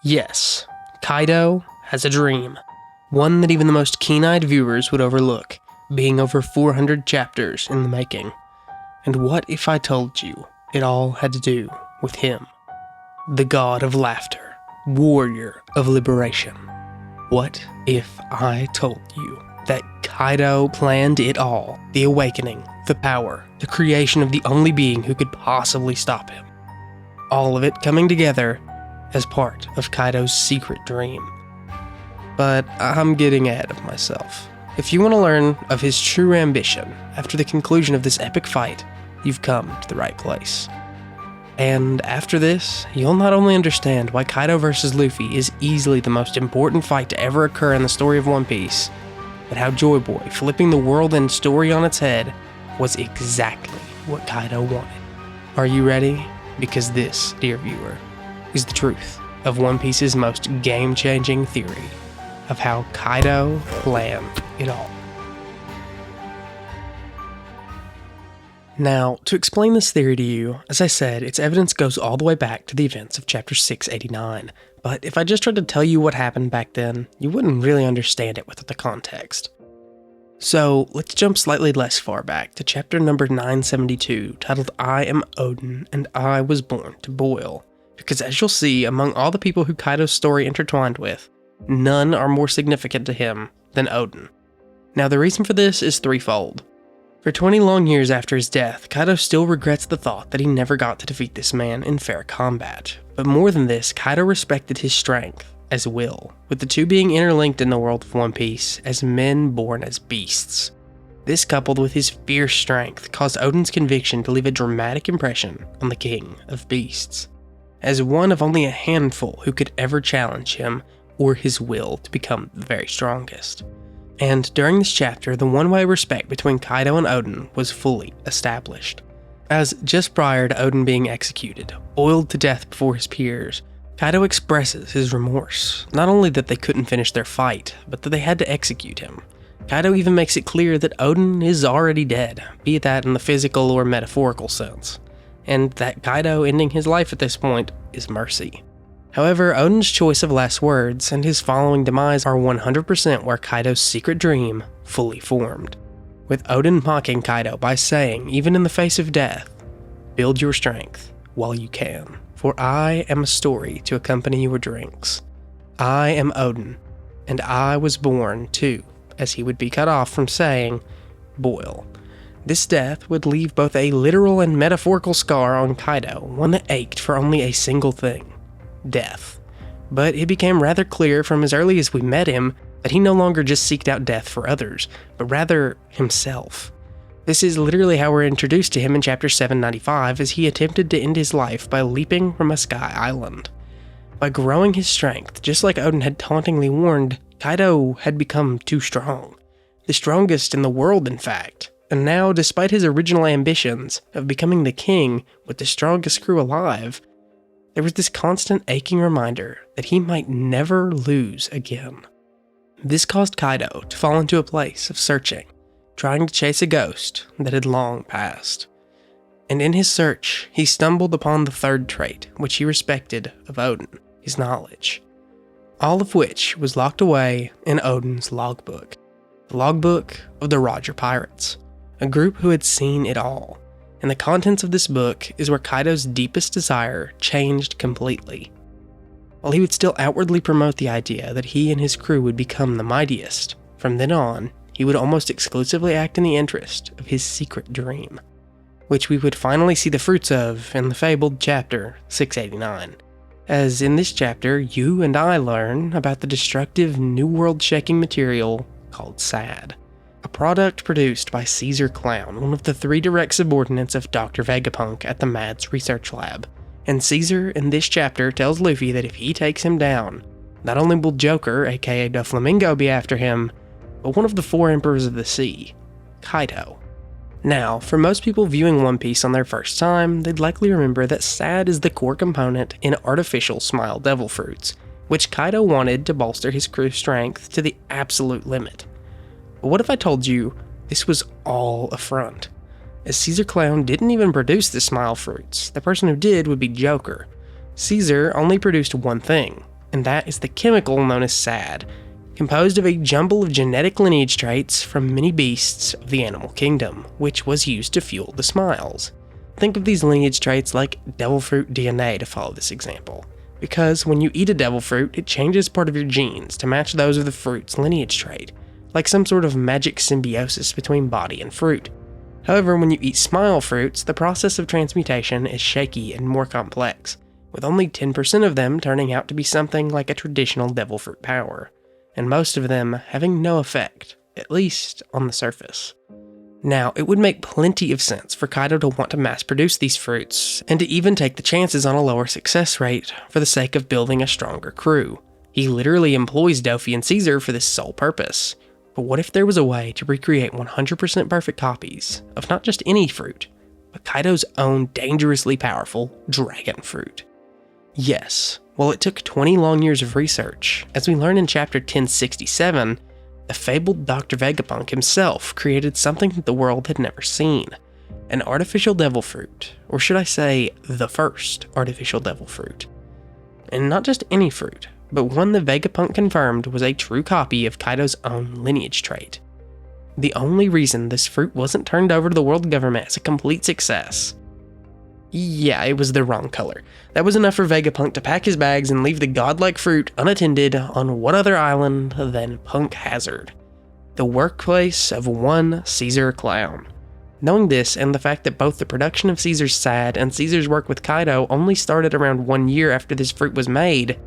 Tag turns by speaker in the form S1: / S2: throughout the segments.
S1: Yes, Kaido has a dream. One that even the most keen-eyed viewers would overlook, being over 400 chapters in the making. And what if I told you it all had to do with him? The god of laughter, warrior of liberation. What if I told you that Kaido planned it all? The awakening, the power, the creation of the only being who could possibly stop him. All of it coming together as part of Kaido's secret dream. But I'm getting ahead of myself. If you want to learn of his true ambition after the conclusion of this epic fight, you've come to the right place. And after this, you'll not only understand why Kaido vs. Luffy is easily the most important fight to ever occur in the story of One Piece, but how Joyboy flipping the world and story on its head was exactly what Kaido wanted. Are you ready? Because this, dear viewer, is the truth of One Piece's most game-changing theory of how Kaido planned it all. Now, to explain this theory to you, as I said, its evidence goes all the way back to the events of chapter 689, but if I just tried to tell you what happened back then, you wouldn't really understand it without the context. So, let's jump slightly less far back to chapter number 972, titled I Am Odin and I Was Born to Boil, because as you'll see, among all the people who Kaido's story intertwined with, none are more significant to him than Odin. Now, the reason for this is threefold. For 20 long years after his death, Kaido still regrets the thought that he never got to defeat this man in fair combat. But more than this, Kaido respected his strength as will, with the two being interlinked in the world of One Piece as men born as beasts. This, coupled with his fierce strength, caused Odin's conviction to leave a dramatic impression on the King of Beasts, as one of only a handful who could ever challenge him or his will to become the very strongest. And during this chapter, the one-way respect between Kaido and Odin was fully established. As just prior to Odin being executed, boiled to death before his peers, Kaido expresses his remorse, not only that they couldn't finish their fight, but that they had to execute him. Kaido even makes it clear that Odin is already dead, be that in the physical or metaphorical sense, and that Kaido ending his life at this point is mercy. However, Odin's choice of last words and his following demise are 100% where Kaido's secret dream fully formed, with Odin mocking Kaido by saying, even in the face of death, "Build your strength while you can, for I am a story to accompany your drinks. I am Odin, and I was born to," as he would be cut off from saying, "boil." This death would leave both a literal and metaphorical scar on Kaido, one that ached for only a single thing: death. But it became rather clear from as early as we met him that he no longer just seeked out death for others, but rather himself. This is literally how we're introduced to him in chapter 795, as he attempted to end his life by leaping from a sky island. By growing his strength, just like Odin had tauntingly warned, Kaido had become too strong. The strongest in the world, in fact. And now, despite his original ambitions of becoming the king with the strongest crew alive, there was this constant aching reminder that he might never lose again. This caused Kaido to fall into a place of searching, trying to chase a ghost that had long passed. And in his search, he stumbled upon the third trait which he respected of Odin, his knowledge. All of which was locked away in Odin's logbook. The logbook of the Roger Pirates, a group who had seen it all. And the contents of this book is where Kaido's deepest desire changed completely. While he would still outwardly promote the idea that he and his crew would become the mightiest, from then on, he would almost exclusively act in the interest of his secret dream, which we would finally see the fruits of in the fabled chapter 689. As in this chapter, you and I learn about the destructive, new world-shaking material called SAD. A product produced by Caesar Clown, one of the 3 direct subordinates of Dr. Vegapunk at the Mads Research Lab. And Caesar in this chapter tells Luffy that if he takes him down, not only will Joker, aka Doflamingo, be after him, but one of the 4 Emperors of the Sea, Kaido. Now, for most people viewing One Piece on their first time, they'd likely remember that SAD is the core component in artificial Smile Devil Fruits, which Kaido wanted to bolster his crew's strength to the absolute limit. But what if I told you this was all a front? As Caesar Clown didn't even produce the Smile Fruits, the person who did would be Joker. Caesar only produced one thing, and that is the chemical known as SAD, composed of a jumble of genetic lineage traits from many beasts of the animal kingdom, which was used to fuel the smiles. Think of these lineage traits like devil fruit DNA to follow this example, because when you eat a devil fruit, it changes part of your genes to match those of the fruit's lineage trait, like some sort of magic symbiosis between body and fruit. However, when you eat smile fruits, the process of transmutation is shaky and more complex, with only 10% of them turning out to be something like a traditional devil fruit power, and most of them having no effect, at least on the surface. Now, it would make plenty of sense for Kaido to want to mass produce these fruits, and to even take the chances on a lower success rate for the sake of building a stronger crew. He literally employs Dofi and Caesar for this sole purpose. But what if there was a way to recreate 100% perfect copies of not just any fruit, but Kaido's own dangerously powerful dragon fruit? Yes, well, it took 20 long years of research. As we learn in chapter 1067, the fabled Dr. Vegapunk himself created something that the world had never seen. An artificial devil fruit, or should I say, the first artificial devil fruit. And not just any fruit, but one that Vegapunk confirmed was a true copy of Kaido's own lineage trait. The only reason this fruit wasn't turned over to the world government as a complete success. Yeah, it was the wrong color. That was enough for Vegapunk to pack his bags and leave the godlike fruit unattended on what other island than Punk Hazard, the workplace of one Caesar Clown. Knowing this, and the fact that both the production of Caesar's SAD and Caesar's work with Kaido only started around 1 year after this fruit was made,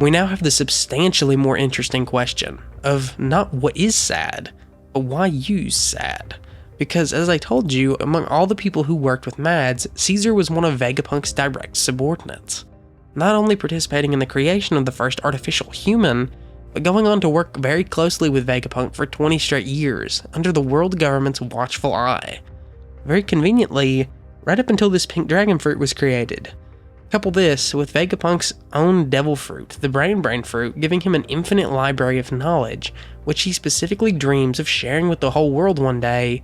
S1: we now have the substantially more interesting question of not what is SAD, but why use SAD? Because, as I told you, among all the people who worked with Mads, Caesar was one of Vegapunk's direct subordinates, not only participating in the creation of the first artificial human, but going on to work very closely with Vegapunk for 20 straight years, under the world government's watchful eye. Very conveniently, right up until this pink dragon fruit was created. Couple this with Vegapunk's own devil fruit, the Brain fruit, giving him an infinite library of knowledge, which he specifically dreams of sharing with the whole world one day,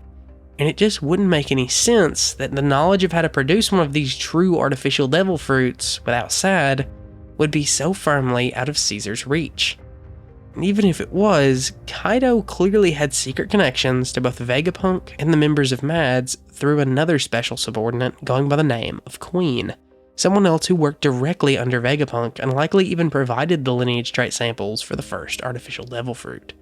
S1: and it just wouldn't make any sense that the knowledge of how to produce one of these true artificial devil fruits without SAD would be so firmly out of Caesar's reach. And even if it was, Kaido clearly had secret connections to both Vegapunk and the members of Mads through another special subordinate going by the name of Queen, someone else who worked directly under Vegapunk and likely even provided the lineage trait samples for the first artificial devil fruit.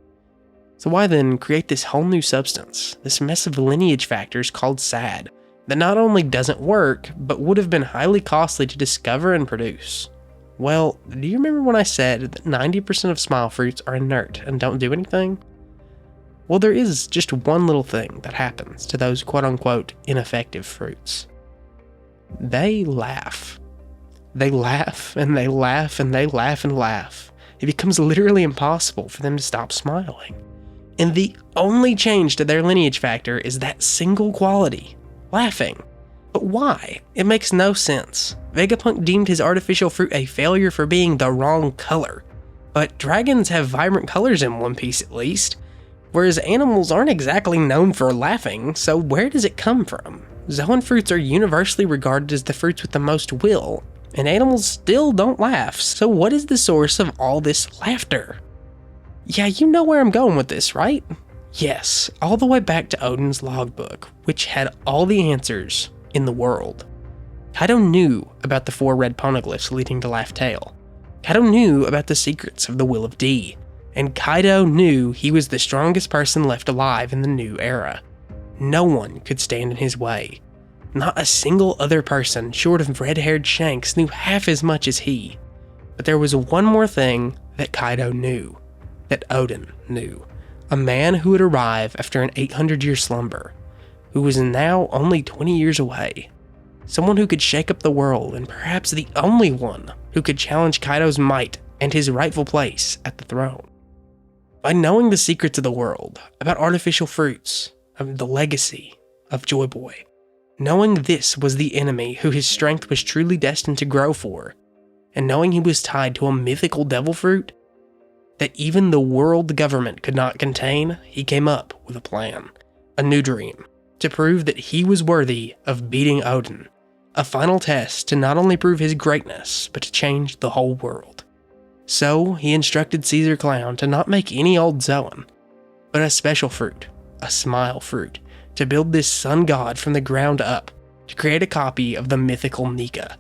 S1: So why then create this whole new substance, this mess of lineage factors called SAD, that not only doesn't work, but would have been highly costly to discover and produce? Well, do you remember when I said that 90% of smile fruits are inert and don't do anything? Well, there is just one little thing that happens to those quote-unquote ineffective fruits. They laugh. They laugh and they laugh and they laugh and laugh. It becomes literally impossible for them to stop smiling. And the only change to their lineage factor is that single quality, laughing. But why? It makes no sense. Vegapunk deemed his artificial fruit a failure for being the wrong color. But dragons have vibrant colors in One Piece at least, whereas animals aren't exactly known for laughing, so where does it come from? Zoan fruits are universally regarded as the fruits with the most will, and animals still don't laugh, so what is the source of all this laughter? Yeah, you know where I'm going with this, right? Yes, all the way back to Odin's logbook, which had all the answers in the world. Kaido knew about the 4 red poneglyphs leading to Laugh Tale. Kaido knew about the secrets of the Will of D, and Kaido knew he was the strongest person left alive in the new era. No one could stand in his way. Not a single other person short of red-haired Shanks knew half as much as he. But there was one more thing that Kaido knew. That Odin knew. A man who would arrive after an 800-year slumber, who was now only 20 years away. Someone who could shake up the world, and perhaps the only one who could challenge Kaido's might and his rightful place at the throne. By knowing the secrets of the world, about artificial fruits, of the legacy of Joyboy, knowing this was the enemy who his strength was truly destined to grow for, and knowing he was tied to a mythical devil fruit that even the world government could not contain, he came up with a plan, a new dream, to prove that he was worthy of beating Odin, a final test to not only prove his greatness, but to change the whole world. So he instructed Caesar Clown to not make any old Zoan, but a special fruit, a smile fruit, to build this sun god from the ground up, to create a copy of the mythical Nika.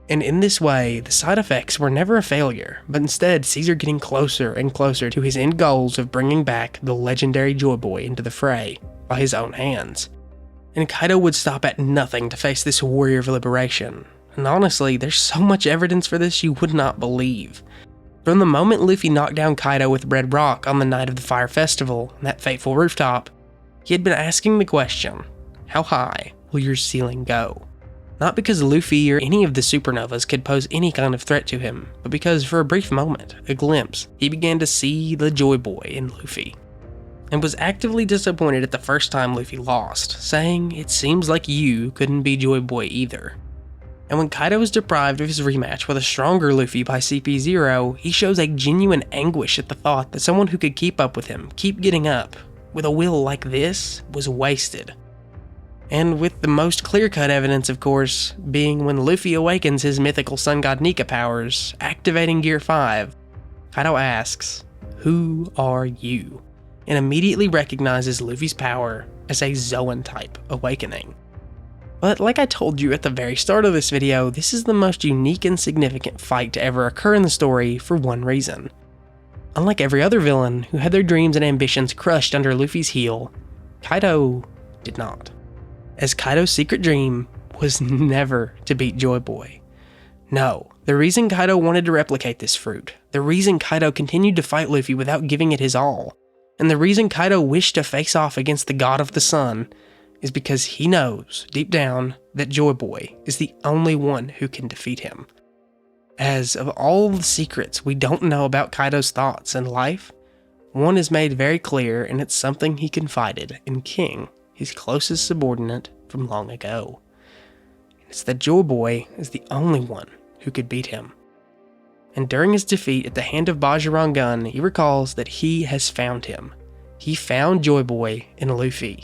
S1: And in this way, the side effects were never a failure, but instead Caesar getting closer and closer to his end goals of bringing back the legendary Joyboy into the fray by his own hands. And Kaido would stop at nothing to face this warrior of liberation. And honestly, there's so much evidence for this you would not believe. From the moment Luffy knocked down Kaido with Red Rock on the night of the Fire Festival, on that fateful rooftop, he had been asking the question, how high will your ceiling go? Not because Luffy or any of the supernovas could pose any kind of threat to him, but because for a brief moment, a glimpse, he began to see the Joyboy in Luffy. And was actively disappointed at the first time Luffy lost, saying, "It seems like you couldn't be Joyboy either." And when Kaido was deprived of his rematch with a stronger Luffy by CP0, he shows a genuine anguish at the thought that someone who could keep up with him, keep getting up, with a will like this, was wasted. And with the most clear-cut evidence, of course, being when Luffy awakens his mythical sun god Nika powers, activating Gear 5, Kaido asks, "Who are you?" and immediately recognizes Luffy's power as a Zoan-type awakening. But like I told you at the very start of this video, this is the most unique and significant fight to ever occur in the story for one reason. Unlike every other villain who had their dreams and ambitions crushed under Luffy's heel, Kaido did not. As Kaido's secret dream was never to beat Joyboy. No, the reason Kaido wanted to replicate this fruit, the reason Kaido continued to fight Luffy without giving it his all, and the reason Kaido wished to face off against the God of the Sun, is because he knows, deep down, that Joyboy is the only one who can defeat him. As of all the secrets we don't know about Kaido's thoughts and life, one is made very clear, and it's something he confided in King, his closest subordinate from long ago. It's that Joyboy is the only one who could beat him. And during his defeat at the hand of Bajirang Gun, he recalls that he has found him. He found Joyboy in Luffy,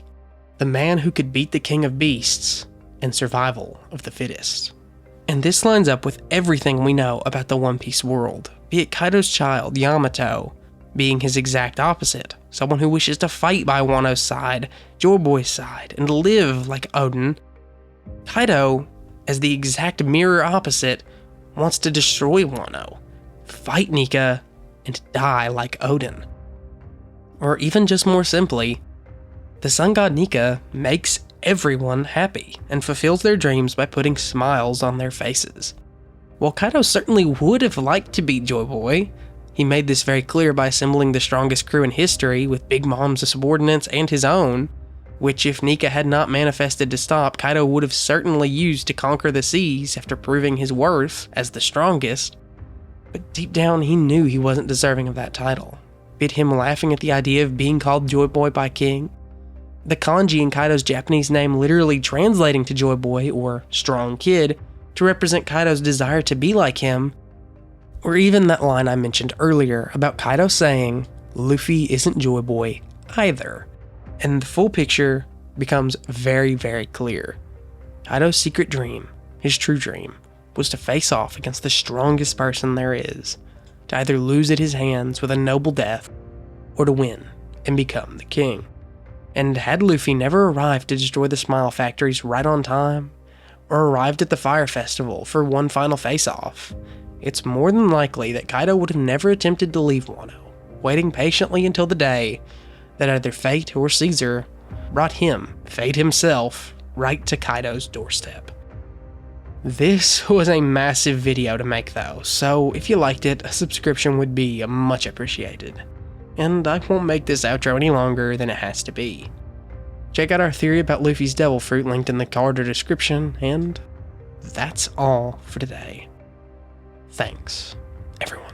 S1: the man who could beat the King of Beasts and survival of the fittest. And this lines up with everything we know about the One Piece world, be it Kaido's child, Yamato, being his exact opposite, someone who wishes to fight by Wano's side, Joyboy's side, and live like Odin. Kaido, as the exact mirror opposite, wants to destroy Wano, fight Nika, and die like Odin. Or even just more simply, the sun god Nika makes everyone happy and fulfills their dreams by putting smiles on their faces. While Kaido certainly would have liked to beat Joyboy, he made this very clear by assembling the strongest crew in history with Big Mom's subordinates and his own, which if Nika had not manifested to stop, Kaido would have certainly used to conquer the seas after proving his worth as the strongest. But deep down he knew he wasn't deserving of that title, be it him laughing at the idea of being called Joyboy by King, the kanji in Kaido's Japanese name literally translating to Joyboy or Strong Kid to represent Kaido's desire to be like him, or even that line I mentioned earlier about Kaido saying, "Luffy isn't Joyboy either." And the full picture becomes very, very clear. Kaido's secret dream, his true dream, was to face off against the strongest person there is, to either lose at his hands with a noble death, or to win and become the king. And had Luffy never arrived to destroy the Smile Factories right on time, or arrived at the Fire Festival for one final face-off, it's more than likely that Kaido would have never attempted to leave Wano, waiting patiently until the day that either fate or Caesar brought him, fate himself, right to Kaido's doorstep. This was a massive video to make though, so if you liked it, a subscription would be much appreciated. And I won't make this outro any longer than it has to be. Check out our theory about Luffy's Devil Fruit linked in the card or description, and that's all for today. Thanks, everyone.